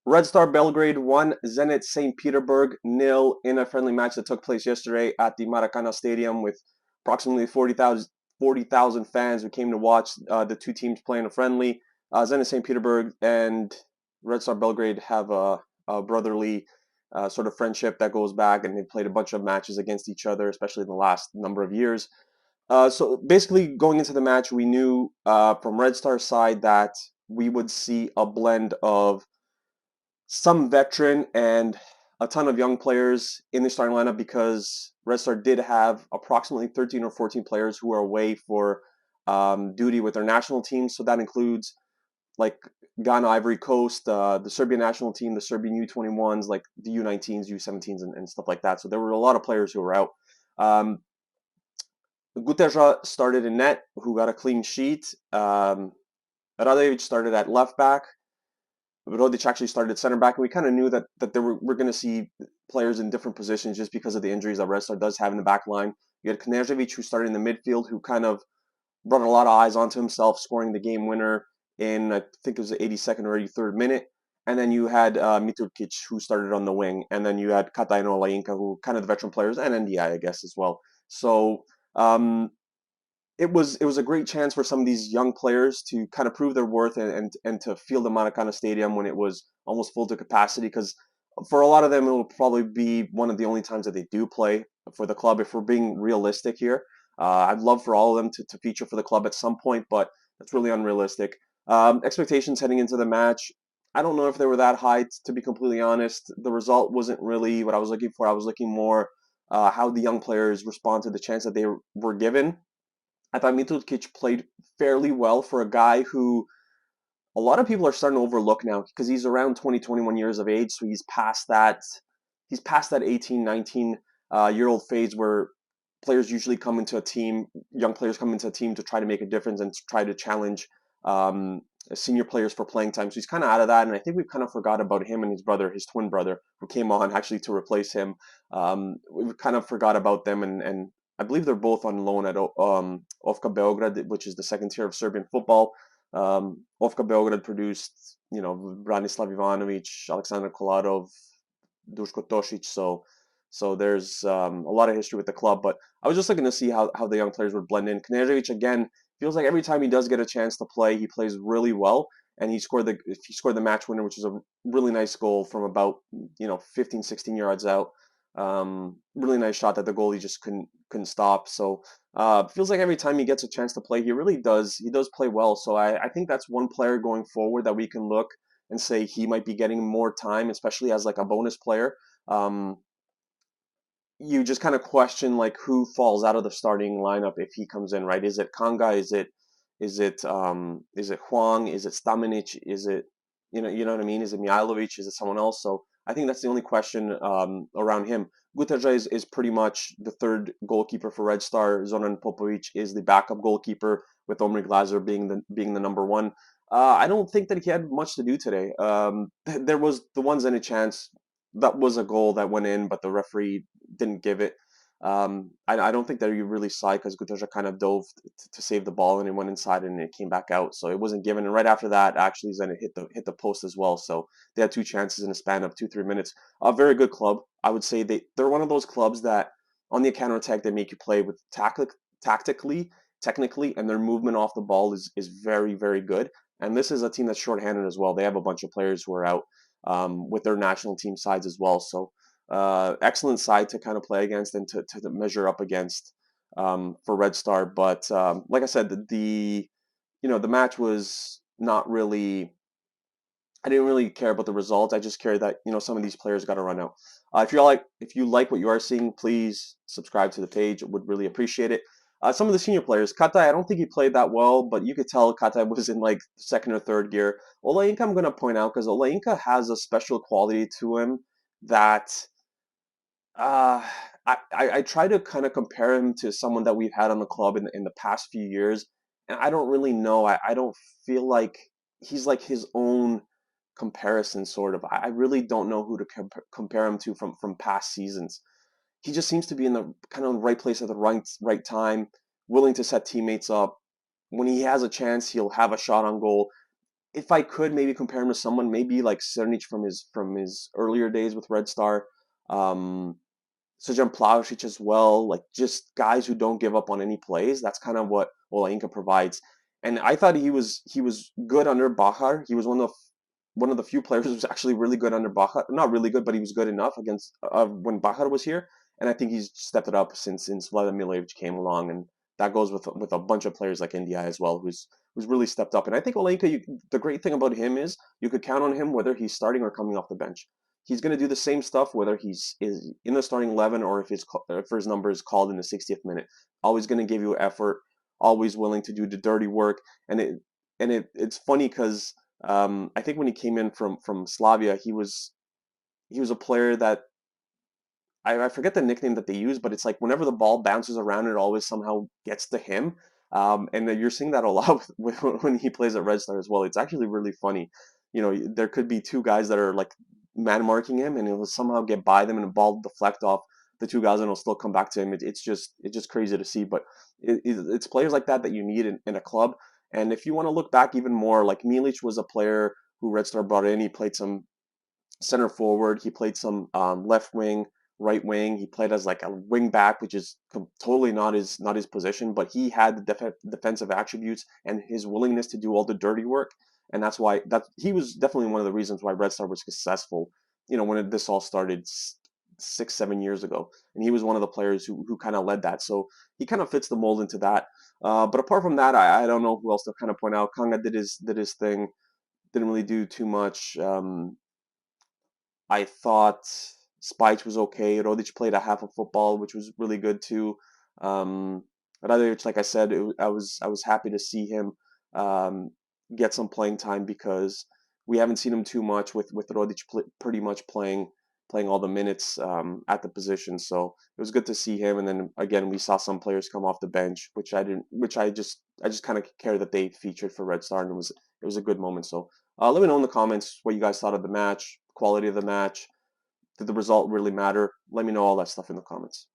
Red Star Belgrade won, Zenit St. Petersburg nil in a friendly match that took place yesterday at the Maracana Stadium with approximately 40,000 fans who came to watch the two teams play in a friendly. Zenit St. Petersburg and Red Star Belgrade have a brotherly sort of friendship that goes back, and they played a bunch of matches against each other, especially in the last number of years. So basically, going into the match, we knew from Red Star's side that we would see a blend of some veteran and a ton of young players in the starting lineup because Red Star did have approximately 13 or 14 players who are away for duty with their national team. So that includes like Ghana, Ivory Coast, the Serbian national team, the Serbian U21s, like the U19s, U17s, and stuff like that. So there were a lot of players who were out. Um, Guteja started in net, who got a clean sheet. Radevic started at left back. Rodic actually started at center back, and we kind of knew that we're going to see players in different positions just because of the injuries that Red Star does have in the back line. You had Knežević, who started in the midfield, who kind of brought a lot of eyes onto himself, scoring the game winner in, I think it was the 82nd or 83rd minute. And then you had Miturkic, who started on the wing. And then you had Kataj and Olainka, who kind of the veteran players, and NDI, I guess, as well. So um, it was a great chance for some of these young players to kind of prove their worth and to feel the Maracana Stadium when it was almost full to capacity, because for a lot of them it will probably be one of the only times that they do play for the club if we're being realistic here. I'd love for all of them to feature for the club at some point, but that's really unrealistic. Expectations heading into the match, I don't know if they were that high, to be completely honest. The result wasn't really what I was looking for. I was looking more how the young players respond to the chance that they were given. I thought Mitrovic played fairly well for a guy who a lot of people are starting to overlook now because he's around 20, 21 years of age. So he's past that 18, 19 year old phase where players usually come into a team, young players come into a team to try to make a difference and try to challenge um, senior players for playing time. So he's kind of out of that. And I think we've kind of forgot about him and his brother, his twin brother, who came on actually to replace him. We've kind of forgot about them, and I believe they're both on loan at Ofka Beograd, which is the second tier of Serbian football. Ofka Beograd produced, Branislav Ivanovic, Alexander Kolarov, Duško Tošić. So there's a lot of history with the club. But I was just looking to see how the young players would blend in. Knežević, again, feels like every time he does get a chance to play, he plays really well. And he scored the match winner, which is a really nice goal from about 15, 16 yards out. Really nice shot that the goalie just couldn't stop. So feels like every time he gets a chance to play, he does play well. So I think that's one player going forward that we can look and say he might be getting more time, especially as like a bonus player. Um, you just kind of question like who falls out of the starting lineup if he comes in, right? Is it Kanga? Is it Huang? Is it Stamenic? Is it you know what I mean? Is it Mihailovic? Is it someone else? So I think that's the only question around him. Guteja is pretty much the third goalkeeper for Red Star. Zoran Popovic is the backup goalkeeper, with Omri Glazer being the number one. I don't think that he had much to do today. There was the one Zenit chance that was a goal that went in, but the referee didn't give it. I don't think that you really saw it because Guteja kind of dove to save the ball and it went inside and it came back out, so it wasn't given. And right after that, actually, Zenit hit the post as well. So they had two chances in a span of 2-3 minutes. A very good club, I would say. They're one of those clubs that on the counterattack they make you play with tactically, technically, and their movement off the ball is very very good. And this is a team that's shorthanded as well. They have a bunch of players who are out with their national team sides as well. So excellent side to kind of play against and to measure up against for Red Star. But like I said, the match was not really. I didn't really care about the result. I just cared that some of these players got to run out. If you like what you are seeing, please subscribe to the page. Would really appreciate it. Some of the senior players, Kataj, I don't think he played that well, but you could tell Kataj was in like second or third gear. Olainka, I'm going to point out because Olainka has a special quality to him that uh, I try to kind of compare him to someone that we've had on the club in the past few years, and I don't really know. I don't feel like he's like his own comparison, sort of. I really don't know who to compare him to from past seasons. He just seems to be in the kind of right place at the right time, willing to set teammates up. When he has a chance, he'll have a shot on goal. if I could maybe compare him to someone, maybe like Cernic from his earlier days with Red Star, um, Srđan Plavšić as well, like just guys who don't give up on any plays. That's kind of what Olenka provides. And I thought he was good under Bahar. He was one of the few players who was actually really good under Bahar. Not really good, but he was good enough against when Bahar was here. And I think he's stepped it up since Vladan Milojevic came along, and that goes with a bunch of players like India as well, who's really stepped up. And I think Olenka, the great thing about him is you could count on him whether he's starting or coming off the bench. He's going to do the same stuff whether he's is in the starting 11 or if his number is called in the 60th minute. Always going to give you effort, always willing to do the dirty work. And it's funny because I think when he came in from Slavia, he was a player that I forget the nickname that they use, but it's like whenever the ball bounces around, it always somehow gets to him. And you're seeing that a lot when he plays at Red Star as well. It's actually really funny. There could be two guys that are like man marking him, and he'll somehow get by them, and the ball deflect off the two guys, and it'll still come back to him. It's just crazy to see. But it's players like that you need in a club. And if you want to look back even more, like Milic was a player who Red Star brought in. He played some center forward. He played some left wing, right wing. He played as like a wing back, which is totally not his position. But he had the defensive attributes and his willingness to do all the dirty work, and that's why he was definitely one of the reasons why Red Star was successful. When this all started 6-7 years ago, and he was one of the players who kind of led that. So he kind of fits the mold into that. But apart from that, I don't know who else to kind of point out. Kanga did his thing. Didn't really do too much. I thought Spikes was okay. Rodic played a half of football, which was really good too. Um, Radovic, like I said, I was happy to see him um, get some playing time because we haven't seen him too much with Rodic pretty much playing all the minutes at the position. So it was good to see him. And then again, we saw some players come off the bench, which I didn't, which I just kind of care that they featured for Red Star, and it was a good moment. So let me know in the comments what you guys thought of the match, quality of the match. Did the result really matter? Let me know all that stuff in the comments.